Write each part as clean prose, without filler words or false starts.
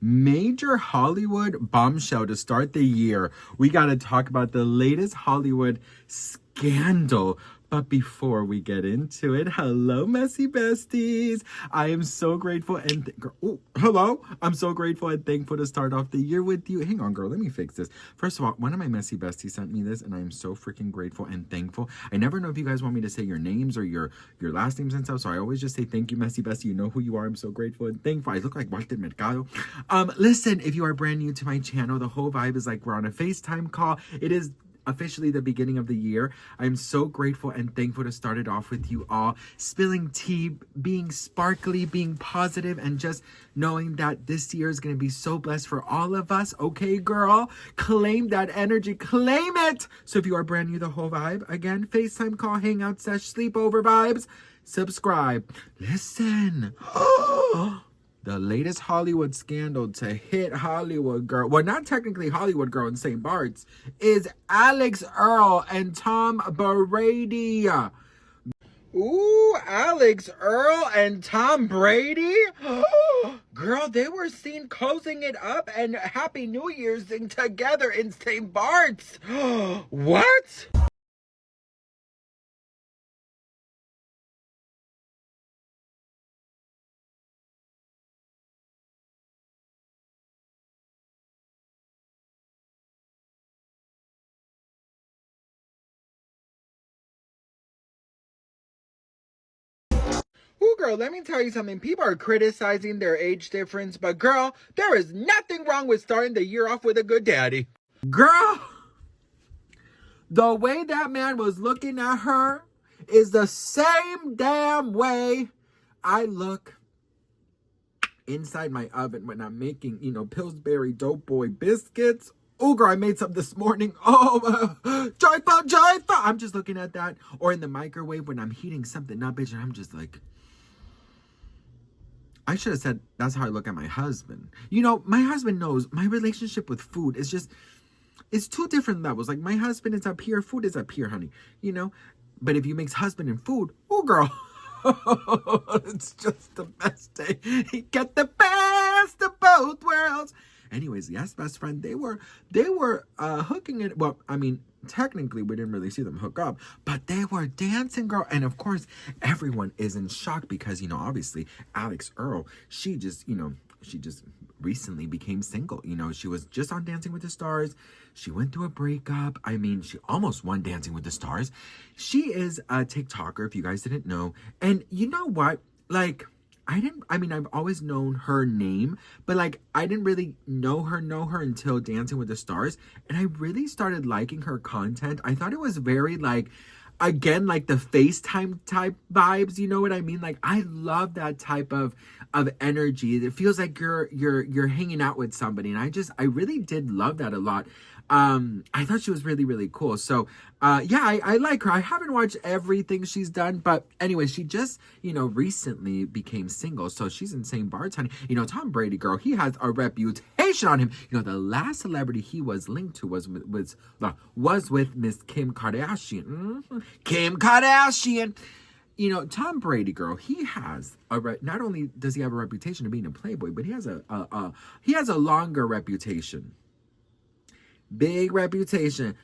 Major Hollywood bombshell to start the year. We got to talk about the latest Hollywood scandal. But before we get into it, hello, messy besties. I am so grateful and hello. I'm so grateful and thankful to start off the year with you. Hang on, girl. Let me fix this. First of all, one of my messy besties sent me this, and I'm so freaking grateful and thankful. I never know if you guys want me to say your names or your last names and stuff, so I always just say thank you, messy bestie. You know who you are. I'm so grateful and thankful. I look like Walter Mercado. Listen, if you are brand new to my channel, the whole vibe is like we're on a FaceTime call. It is officially the beginning of the year. I'm so grateful and thankful to start it off with you all, spilling tea, being sparkly, being positive, and just knowing that this year is going to be so blessed for all of us. Okay, girl, claim that energy, claim it. So if you are brand new, the whole vibe, again, FaceTime call, hangout, sesh, sleepover vibes, subscribe. Listen. The latest Hollywood scandal to hit Hollywood girl, well, not technically Hollywood girl in St. Bart's, is Alix, Earle, and Tom Brady. Ooh, Alix, Earle, and Tom Brady? Girl, they were seen closing it up and Happy New Year's together in St. Bart's. What? Ooh, girl, let me tell you something. People are criticizing their age difference, but girl, there is nothing wrong with starting the year off with a good daddy. Girl, the way that man was looking at her is the same damn way I look inside my oven when I'm making, Pillsbury Dope Boy biscuits. Oh, girl, I made some this morning. Oh, joyful, joyful. I'm just looking at that. Or in the microwave when I'm heating something up, bitch, and I'm just like, I should have said that's how I look at my husband. My husband knows my relationship with food is just, it's two different levels. Like, my husband is up here, food is up here, honey. But if you mix husband and food, oh, girl, it's just the best day. You get the best of both worlds. Anyways, yes, best friend, they were hooking it. Well, I mean, technically we didn't really see them hook up, but they were dancing, girl. And of course, everyone is in shock because, obviously Alix Earle, she just recently became single. She was just on Dancing with the Stars. She went through a breakup. I mean, she almost won Dancing with the Stars. She is a TikToker, if you guys didn't know. And you know what? Like, I've always known her name, but like, I didn't really know her until Dancing with the Stars. And I really started liking her content. I thought it was very like, again, like the FaceTime type vibes, you know what I mean? Like, I love that type of energy. It feels like you're hanging out with somebody. And I really did love that a lot. I thought she was really, really cool. So, yeah, I like her. I haven't watched everything she's done, but anyway, she just, recently became single. So she's in St. Bart's, honey. Tom Brady, girl, he has a reputation on him. The last celebrity he was linked to was with Miss Kim Kardashian. Kim Kardashian. Tom Brady, girl, he has not only does he have a reputation of being a playboy, but he has a longer reputation. Big reputation,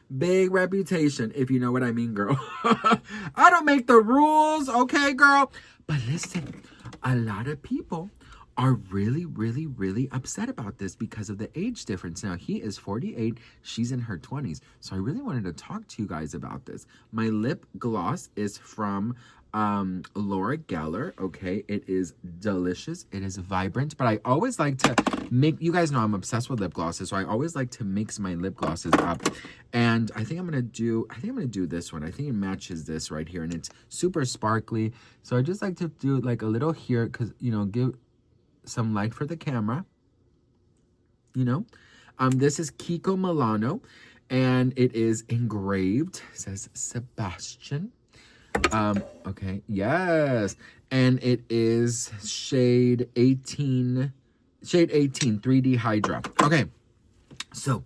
if you know what I mean, girl. I don't make the rules, okay, girl? But listen, a lot of people are really, really, really upset about this because of the age difference. Now, he is 48, she's in her 20s. So I really wanted to talk to you guys about this. My lip gloss is from Laura Geller. Okay, it is delicious, it is vibrant, but I always like to make, you guys know I'm obsessed with lip glosses, so I always like to mix my lip glosses up. And I think I'm gonna do this one. I think it matches this right here, and it's super sparkly. So I just like to do like a little here, because give some light for the camera. This is Kiko Milano, and it is engraved. It says Sebastian. Okay, yes. And it is shade 18, 3D Hydra. Okay, so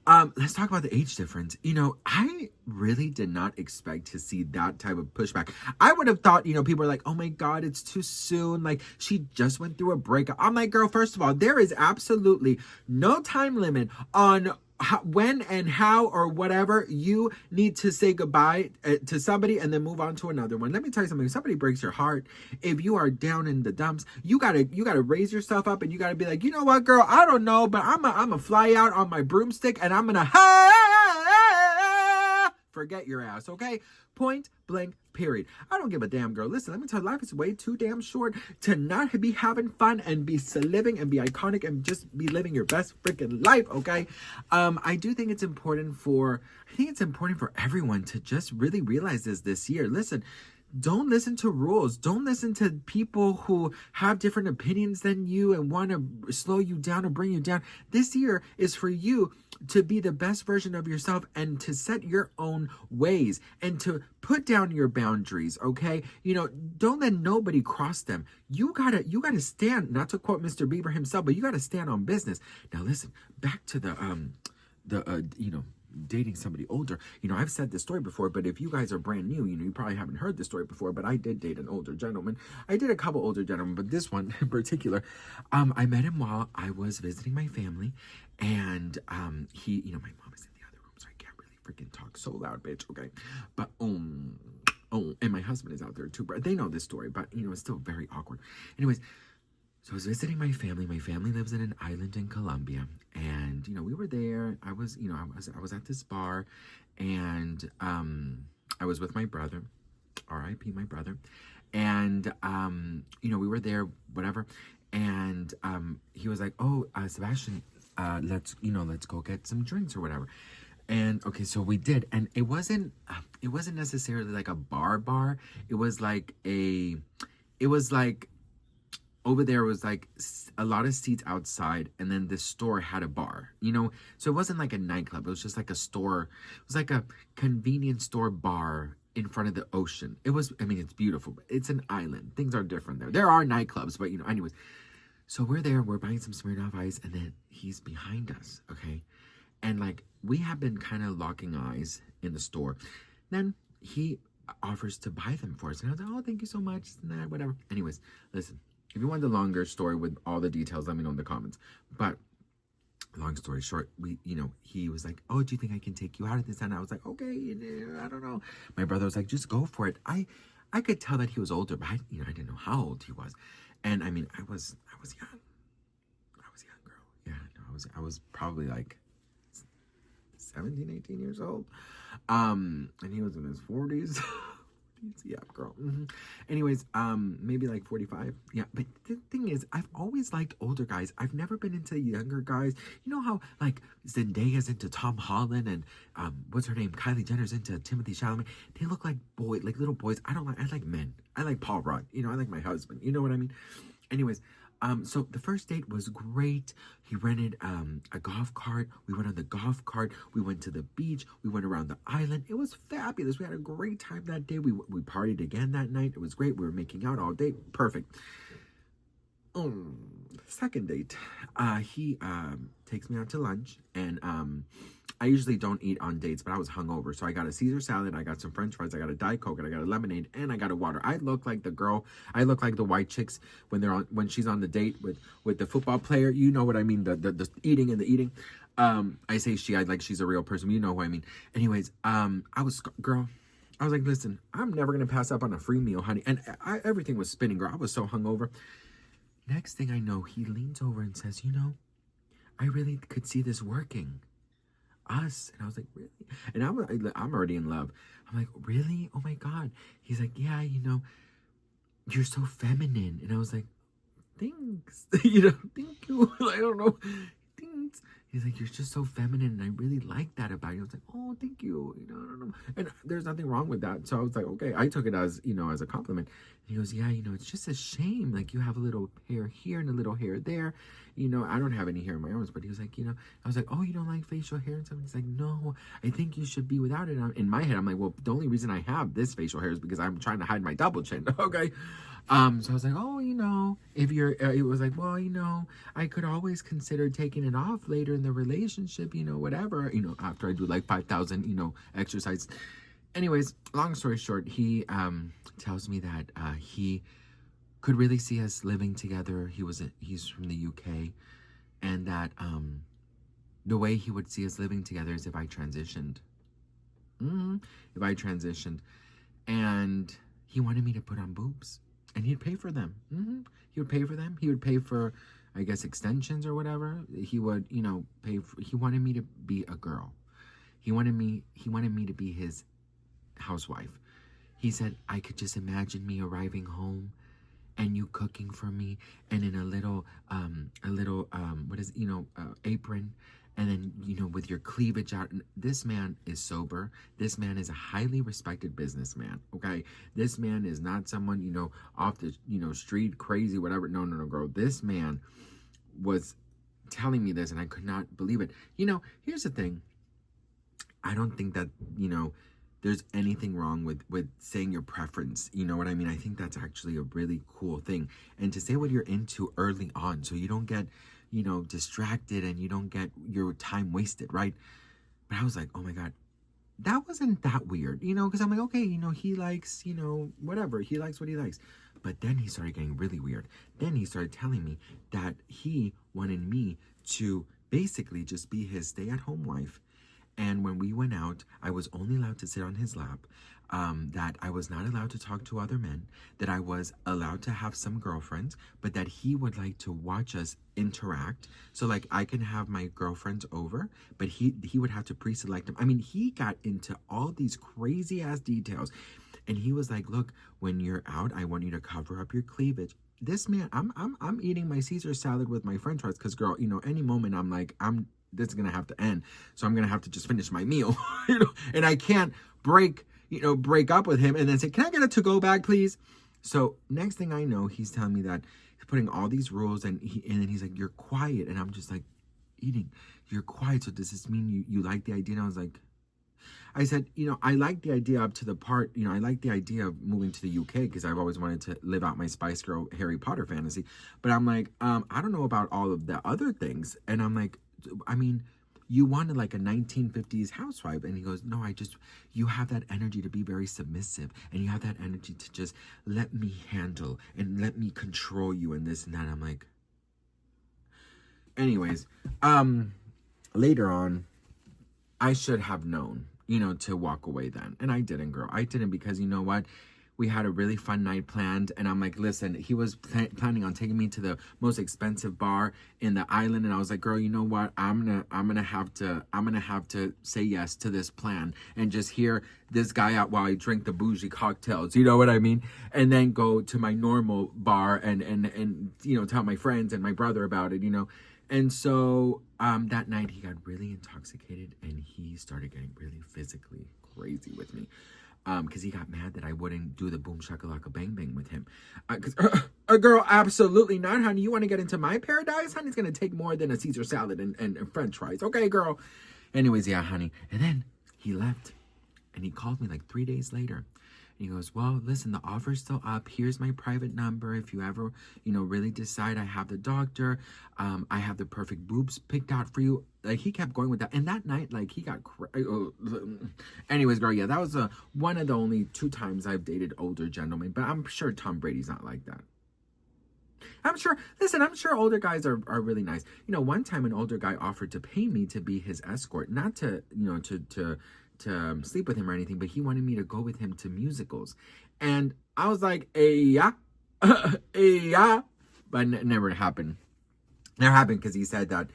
Let's talk about the age difference. You know, I really did not expect to see that type of pushback. I would have thought, you know, people are like, oh my God, it's too soon. Like, she just went through a breakup. I'm like, girl, first of all, there is absolutely no time limit on when and how or whatever you need to say goodbye to somebody and then move on to another one. Let me tell you something. If somebody breaks your heart, if you are down in the dumps, you gotta raise yourself up and you gotta be like, you know what, girl, I don't know, but I'm a fly out on my broomstick and I'm gonna forget your ass, okay? Point blank, period. I don't give a damn, girl. Listen, let me tell you, life is way too damn short to not be having fun and be living and be iconic and just be living your best freaking life, okay? I think it's important for everyone to just really realize this year. Listen, don't listen to rules. Don't listen to people who have different opinions than you and want to slow you down or bring you down. This year is for you to be the best version of yourself and to set your own ways and to put down your boundaries, okay? You know, don't let nobody cross them. You gotta stand, not to quote Mr. Bieber himself, but you gotta stand on business. Now listen, back to the dating somebody older. You know, I've said this story before, but if you guys are brand new, you know, you probably haven't heard this story before, but I did date an older gentleman. I did a couple older gentlemen, but this one in particular, I met him while I was visiting my family, and he, you know, my mom is in the other room, so I can't really freaking talk so loud, bitch, okay? But, oh, and my husband is out there too, but they know this story, but, you know, it's still very awkward. Anyways, so I was visiting my family. My family lives in an island in Colombia, and you know we were there. I was at this bar, and I was with my brother, R.I.P. my brother, and you know we were there, whatever, and he was like, "Oh, Sebastian, let's go get some drinks or whatever." And okay, so we did, and it wasn't necessarily like a bar. It was like over there was like a lot of seats outside, and then the store had a bar, you know? So it wasn't like a nightclub. It was just like a store. It was like a convenience store bar in front of the ocean. It's beautiful, but it's an island. Things are different there. There are nightclubs, but you know, anyways. So we're there, we're buying some Smirnoff Ice, and then he's behind us, okay? And like, we have been kind of locking eyes in the store. Then he offers to buy them for us. And I was like, oh, thank you so much, whatever. Anyways, listen. If you want the longer story with all the details, let me know in the comments. But long story short, he was like, oh, do you think I can take you out at this? And I was like, okay, I don't know. My brother was like, just go for it. I could tell that he was older, but I didn't know how old he was. And I mean, I was young. I was a young girl. Yeah, no, I was probably like 17, 18 years old. And he was in his 40s. Yeah, girl. Mm-hmm. Anyways, maybe like 45. Yeah, but the thing is, I've always liked older guys. I've never been into younger guys. You know how like Zendaya's into Tom Holland and what's her name? Kylie Jenner's into Timothy Chalamet. They look like little boys. I like men. I like Paul Rudd. You know, I like my husband. You know what I mean? Anyways, so the first date was great. He rented a golf cart. We went on the golf cart. We went to the beach. We went around the island. It was fabulous. We had a great time that day. We partied again that night. It was great. We were making out all day. Perfect. Second date, he takes me out to lunch, and I usually don't eat on dates, but I was hungover, so I got a Caesar salad, I got some French fries, I got a Diet Coke, and I got a lemonade, and I got a water. I look like the girl. I look like the white chicks when she's on the date with the football player. You know what I mean? The eating and the eating. I say she's a real person. You know who I mean. Anyways, I was like, listen, I'm never gonna pass up on a free meal, honey. And everything was spinning, girl. I was so hungover. Next thing I know, he leans over and says, you know, I really could see this working. Us. And I was like, really? And I'm already in love. I'm like, really? Oh my God. He's like, yeah, you know, you're so feminine. And I was like, thanks. Thank you. I don't know. Thanks. He's like, you're just so feminine, and I really like that about you. I was like, oh, thank you. I don't know. And there's nothing wrong with that. So I was like, okay. I took it as a compliment. And he goes, yeah, it's just a shame. Like, you have a little hair here and a little hair there. I don't have any hair in my arms, but he was like, I was like, oh, you don't like facial hair and stuff? He's like, no, I think you should be without it. In my head, I'm like, well, the only reason I have this facial hair is because I'm trying to hide my double chin. Okay. So I was like, oh, if you're, it was like, well, I could always consider taking it off later in the relationship, whatever, after I do like 5,000, exercise. Anyways, long story short, he tells me that he could really see us living together. He's from the UK, and that the way he would see us living together is if I transitioned. If I transitioned, and he wanted me to put on boobs, and he'd pay for them. He would pay for them. He would pay for, I guess, extensions or whatever. He would, pay for. He wanted me to be a girl. He wanted me to be his housewife. He said I could just imagine me arriving home and you cooking for me, and in a little apron, and then with your cleavage out. This man is sober. This man is a highly respected businessman. Okay, this man is not someone off the street crazy, whatever. No, girl. This man was telling me this, and I could not believe it. Here's the thing. I don't think that there's anything wrong with saying your preference. You know what I mean? I think that's actually a really cool thing. And to say what you're into early on, so you don't get, distracted, and you don't get your time wasted, right? But I was like, oh my God, that wasn't that weird, because I'm like, okay, he likes, whatever. He likes what he likes. But then he started getting really weird. Then he started telling me that he wanted me to basically just be his stay-at-home wife. And when we went out, I was only allowed to sit on his lap, that I was not allowed to talk to other men, that I was allowed to have some girlfriends, but that he would like to watch us interact. So like I can have my girlfriends over, but he would have to pre-select them. I mean, he got into all these crazy ass details. And he was like, look, when you're out, I want you to cover up your cleavage. This man, I'm eating my Caesar salad with my French fries, because girl, any moment I'm like, this is gonna have to end, so I'm gonna have to just finish my meal, and I can't break up with him and then say, can I get a to-go bag, please? So next thing I know, he's telling me that he's putting all these rules, and then he's like, you're quiet, and I'm just like, eating, you're quiet, so does this mean you like the idea? And I said, I like the idea up to the part, I like the idea of moving to the UK, because I've always wanted to live out my Spice Girl Harry Potter fantasy, but I'm like, I don't know about all of the other things. And I'm like, I mean, you wanted like a 1950s housewife. And he goes, no, you have that energy to be very submissive, and you have that energy to just let me handle and let me control you and this and that. I'm like, anyways, later on, I should have known, to walk away then. And I didn't, girl. I didn't, because you know what? We had a really fun night planned, and I'm like, listen, he was planning on taking me to the most expensive bar in the island, and I was like, girl, you know what? I'm gonna have to say yes to this plan and just hear this guy out while I drink the bougie cocktails. You know what I mean? And then go to my normal bar and tell my friends and my brother about it. And so that night he got really intoxicated, and he started getting really physically crazy with me. Because he got mad that I wouldn't do the boom shakalaka bang bang with him. Because girl, absolutely not, honey. You want to get into my paradise, honey? It's gonna take more than a Caesar salad and French fries, okay, girl? Anyways, yeah, honey. And then he left, and he called me like 3 days later. And he goes, well, listen, the offer's still up. Here's my private number. If you ever, really decide, I have the doctor. I have the perfect boobs picked out for you. Like, he kept going with that. And that night, like, he got anyways, girl, yeah, that was one of the only 2 times I've dated older gentlemen. But I'm sure Tom Brady's not like that. I'm sure older guys are really nice. One time an older guy offered to pay me to be his escort, not to, to sleep with him or anything, but he wanted me to go with him to musicals. And I was like, yeah, yeah, but it never happened. Never happened, because he said that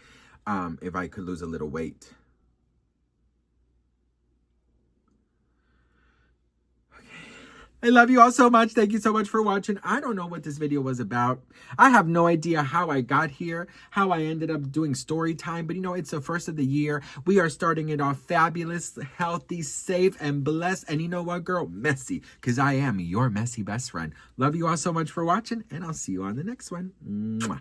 if I could lose a little weight. I love you all so much. Thank you so much for watching. I don't know what this video was about. I have no idea how I got here, how I ended up doing story time. But it's the first of the year. We are starting it off fabulous, healthy, safe, and blessed. And you know what, girl? Messy, because I am your messy best friend. Love you all so much for watching, and I'll see you on the next one. Mwah.